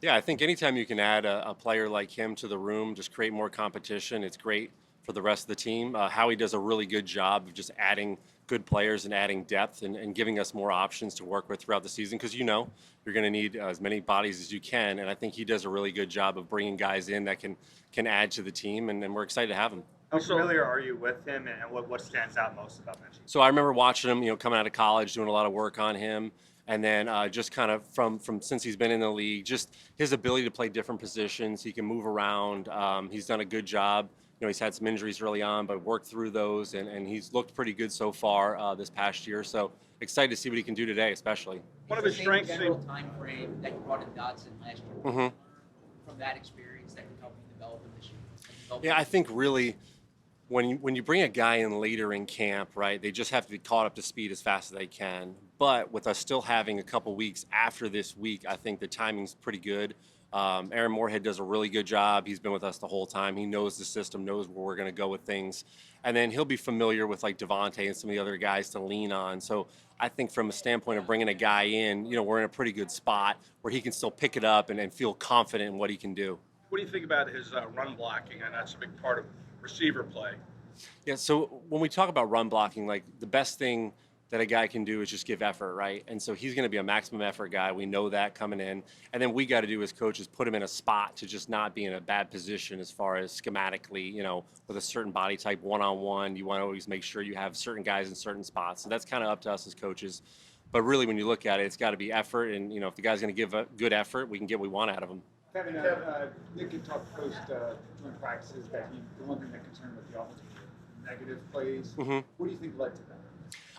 Yeah, I think anytime you can add a player like him to the room, just create more competition, it's great for the rest of the team. Howie does a really good job of just adding good players and adding depth and giving us more options to work with throughout the season because you're going to need as many bodies as you can. And I think he does a really good job of bringing guys in that can add to the team, and we're excited to have him. How familiar are you with him, and what stands out most about Metchie? So I remember watching him, coming out of college, doing a lot of work on him, and then just kind of from since he's been in the league, just his ability to play different positions. He can move around. He's done a good job. He's had some injuries early on, but worked through those, and he's looked pretty good so far this past year. So excited to see what he can do today, especially. One of his strengths. General time frame that you brought in Dotson last year. Mm-hmm. From that experience that can help you develop him this year. Yeah, I think really when you bring a guy in later in camp, right, they just have to be caught up to speed as fast as they can. But with us still having a couple weeks after this week, I think the timing's pretty good. Aaron Moorhead does a really good job. He's been with us the whole time. He knows the system, knows where we're going to go with things. And then he'll be familiar with like Devontae and some of the other guys to lean on. So I think from a standpoint of bringing a guy in, we're in a pretty good spot where he can still pick it up and feel confident in what he can do. What do you think about his run blocking? And that's a big part of receiver play. Yeah, so when we talk about run blocking, like the best thing that a guy can do is just give effort, right? And so he's going to be a maximum effort guy. We know that coming in. And then we got to do as coaches, put him in a spot to just not be in a bad position as far as schematically, with a certain body type, one-on-one. You want to always make sure you have certain guys in certain spots. So that's kind of up to us as coaches. But really, when you look at it, it's got to be effort. And, if the guy's going to give a good effort, we can get what we want out of him. Kevin, Nick had talked post joint practices that the one thing that concerned with the offense was negative plays. Mm-hmm. What do you think led to that?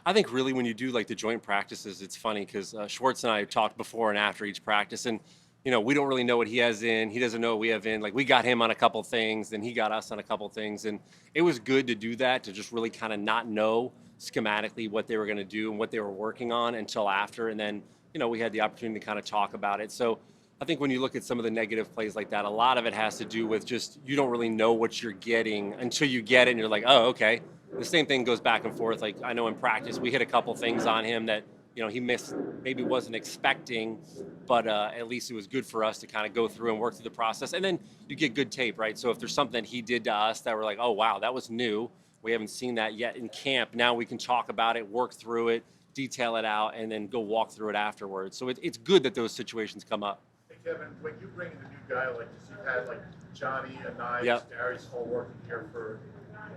I think really when you do like the joint practices, it's funny because Schwartz and I talked before and after each practice, and we don't really know what he has in. He doesn't know what we have in. Like we got him on a couple things, then he got us on a couple things, and it was good to do that, to just really kind of not know schematically what they were going to do and what they were working on until after, and then we had the opportunity to kind of talk about it. So I think when you look at some of the negative plays like that, a lot of it has to do with just you don't really know what you're getting until you get it, and you're like, oh, okay. The same thing goes back and forth. Like I know in practice we hit a couple things on him that he missed, maybe wasn't expecting, but at least it was good for us to kind of go through and work through the process. And then you get good tape, right? So if there's something he did to us that we're like, oh wow, that was new. We haven't seen that yet in camp. Now we can talk about it, work through it, detail it out, and then go walk through it afterwards. So it's good that those situations come up. Hey Kevin, when you bring in a new guy like this, you've had like Johnny and Knives, Yep. Darius all working here for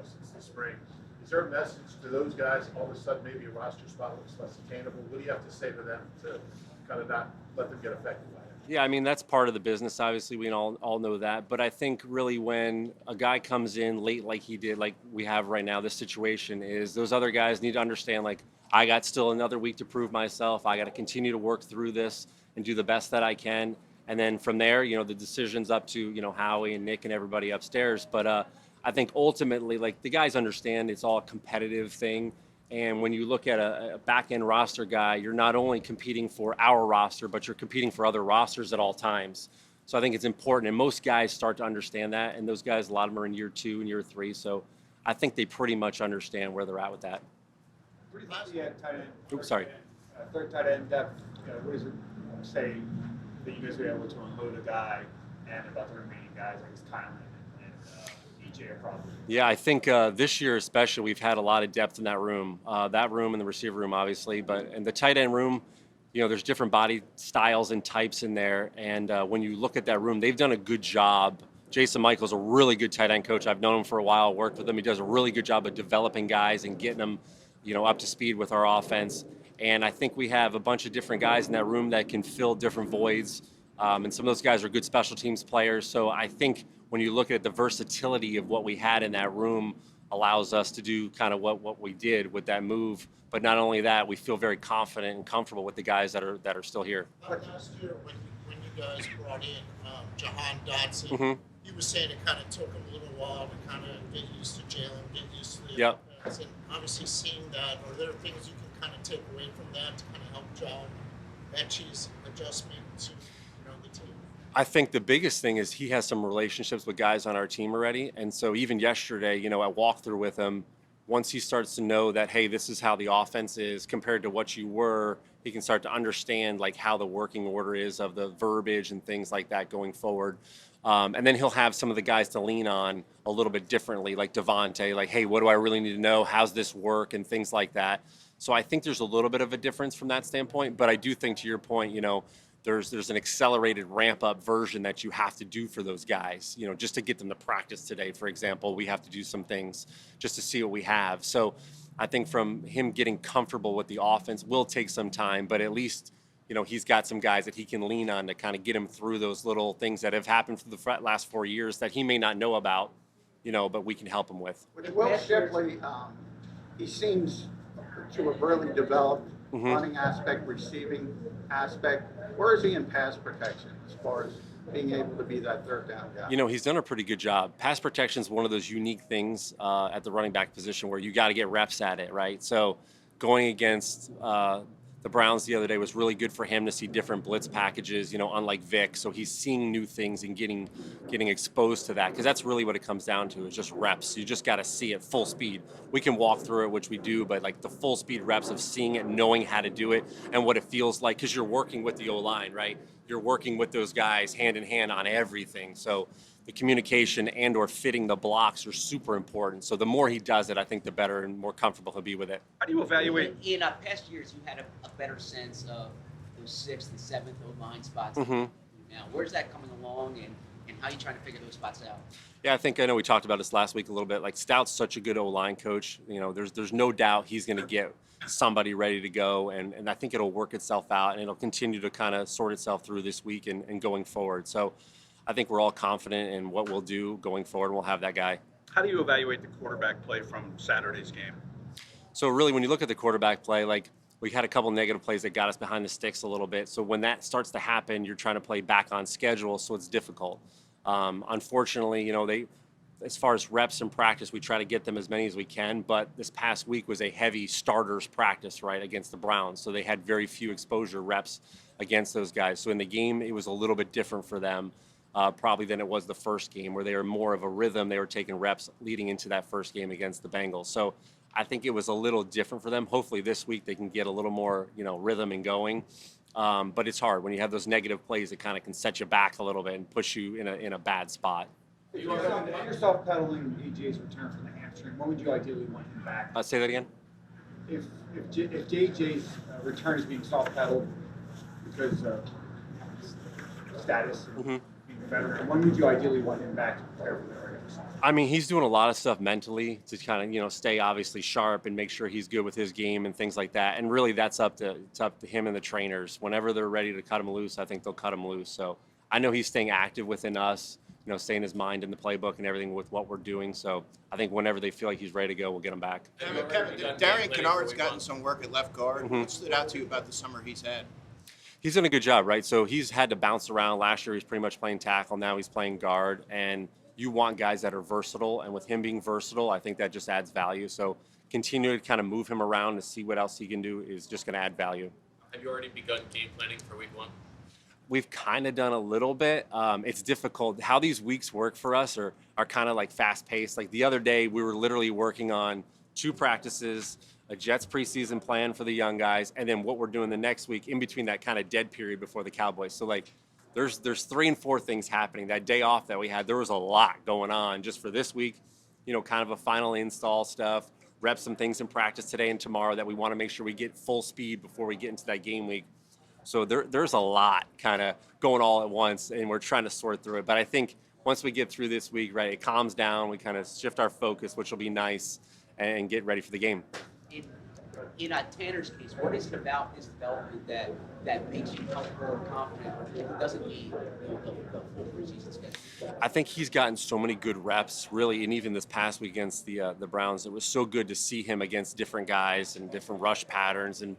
since the spring. Is there a message to those guys? All of a sudden, maybe a roster spot looks less attainable. What do you have to say to them to kind of not let them get affected by it? Yeah, I mean, that's part of the business. Obviously, we all know that. But I think really when a guy comes in late like he did, like we have right now, this situation is those other guys need to understand, like, I got still another week to prove myself. I got to continue to work through this and do the best that I can. And then from there, the decision's up to, Howie and Nick and everybody upstairs. But I think ultimately, like, the guys understand it's all a competitive thing. And when you look at a back-end roster guy, you're not only competing for our roster, but you're competing for other rosters at all times. So I think it's important. And most guys start to understand that. And those guys, a lot of them are in year 2 and year 3. So I think they pretty much understand where they're at with that. What do you think the tight end? Oops, sorry. Third tight end depth. What does it say that you guys were able to unload a guy and about the remaining guys, like Kylan and EJ are probably? Yeah, I think this year especially, we've had a lot of depth in that room and the receiver room, obviously. But in the tight end room, there's different body styles and types in there. And when you look at that room, they've done a good job. Jason Michael's a really good tight end coach. I've known him for a while, worked with him. He does a really good job of developing guys and getting them, up to speed with our offense. And I think we have a bunch of different guys in that room that can fill different voids. And some of those guys are good special teams players. So I think when you look at the versatility of what we had in that room allows us to do kind of what we did with that move. But not only that, we feel very confident and comfortable with the guys that are still here. Last year, when you guys brought in Johan Dotson, Mm-hmm. he was saying it kind of took him a little while to kind of get used to Jalen, get used to the Yep. offense. And obviously seeing that, are there things you can kind of take away from that to kind of help John Metchie's adjustment to the team? I think the biggest thing is he has some relationships with guys on our team already. And so even yesterday, I walked through with him. once he starts to know that, hey, this is how the offense is compared to what you were, he can start to understand like how the working order is of the verbiage and things like that going forward. And then he'll have some of the guys to lean on a little bit differently, like Devontae, like, hey, what do I really need to know? How's this work? And things like that. So I think there's a little bit of a difference from that standpoint. But I do think, to your point, there's an accelerated ramp up version that you have to do for those guys, just to get them to practice today. For example, we have to do some things just to see what we have. So I think from him getting comfortable with the offense will take some time, but at least he's got some guys that he can lean on to kind of get him through those little things that have happened for the last 4 years that he may not know about, but we can help him with. With Will Shipley, he seems to have really developed running aspect, receiving aspect. Where is he in pass protection as far as being able to be that third down guy? He's done a pretty good job. Pass protection is one of those unique things at the running back position where you got to get reps at it, right? So going against the Browns the other day was really good for him to see different blitz packages, unlike Vic. So he's seeing new things and getting exposed to that, because that's really what it comes down to, is just reps. You just got to see it full speed. We can walk through it, which we do, but like the full speed reps of seeing it, knowing how to do it, and what it feels like, because you're working with the O-line, right? You're working with those guys hand in hand on everything. So the communication and or fitting the blocks are super important. So the more he does it, I think the better and more comfortable he'll be with it. How do you evaluate? In past years, you had a better sense of those 6th and 7th O-line spots. Mm-hmm. Now, where's that coming along, and how are you trying to figure those spots out? Yeah, I know we talked about this last week a little bit. Like, Stout's such a good O-line coach. There's no doubt he's going to get somebody ready to go, and I think it'll work itself out, and it'll continue to kind of sort itself through this week and going forward. So I think we're all confident in what we'll do going forward, and we'll have that guy. How do you evaluate the quarterback play from Saturday's game? So really, when you look at the quarterback play, like, we had a couple negative plays that got us behind the sticks a little bit. So when that starts to happen, you're trying to play back on schedule, so it's difficult. Unfortunately, as far as reps in practice, we try to get them as many as we can, but this past week was a heavy starters practice, right, against the Browns. So they had very few exposure reps against those guys. So in the game, it was a little bit different for them, probably than it was the first game, where they were more of a rhythm. They were taking reps leading into that first game against the Bengals. So I think it was a little different for them. Hopefully this week they can get a little more, rhythm and going. But it's hard when you have those negative plays. It kind of can set you back a little bit and push you in a bad spot. If you're soft-pedaling AJ's return from the hamstring, when would you ideally want him back? Say that again? If JJ's return is being soft-pedaled because of status and being a veteran, when would you ideally want him back to prepare for the regular season? I mean, he's doing a lot of stuff mentally to kind of, stay obviously sharp and make sure he's good with his game and things like that. And really, it's up to him and the trainers. Whenever they're ready to cut him loose, I think they'll cut him loose. So I know he's staying active within us, staying his mind in the playbook and everything with what we're doing. So I think whenever they feel like he's ready to go, we'll get him back. Kevin, Darian Kennard's gotten some work at left guard. What stood out to you about the summer he's had? He's done a good job, right? So he's had to bounce around. Last year, he's pretty much playing tackle. Now he's playing guard. And you want guys that are versatile. And with him being versatile, I think that just adds value. So continue to kind of move him around to see what else he can do is just going to add value. Have you already begun game planning for week 1? We've kind of done a little bit. It's difficult. How these weeks work for us are kind of like fast paced. Like the other day, we were literally working on 2 practices, a Jets preseason plan for the young guys, and then what we're doing the next week in between that kind of dead period before the Cowboys. So like there's 3 and 4 things happening. That day off that we had, there was a lot going on just for this week, kind of a final install stuff, rep some things in practice today and tomorrow that we want to make sure we get full speed before we get into that game week. So there's a lot kind of going all at once, and we're trying to sort through it. But I think once we get through this week, right, it calms down. We kind of shift our focus, which will be nice, and get ready for the game. In Tanner's case, what is it about his development that makes you comfortable and confident that he doesn't need the full preseason schedule? I think he's gotten so many good reps, really, and even this past week against the Browns, it was so good to see him against different guys and different rush patterns and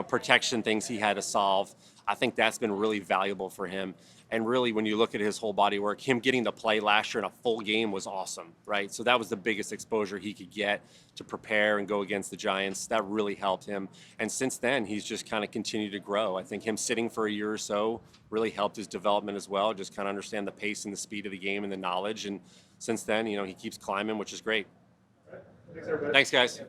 protection things he had to solve. I think that's been really valuable for him. And really, when you look at his whole body work, him getting to play last year in a full game was awesome, right? So that was the biggest exposure he could get to prepare and go against the Giants. That really helped him. And since then, he's just kind of continued to grow. I think him sitting for a year or so really helped his development as well, just kind of understand the pace and the speed of the game and the knowledge. And since then, he keeps climbing, which is great. Thanks, everybody. Thanks, guys.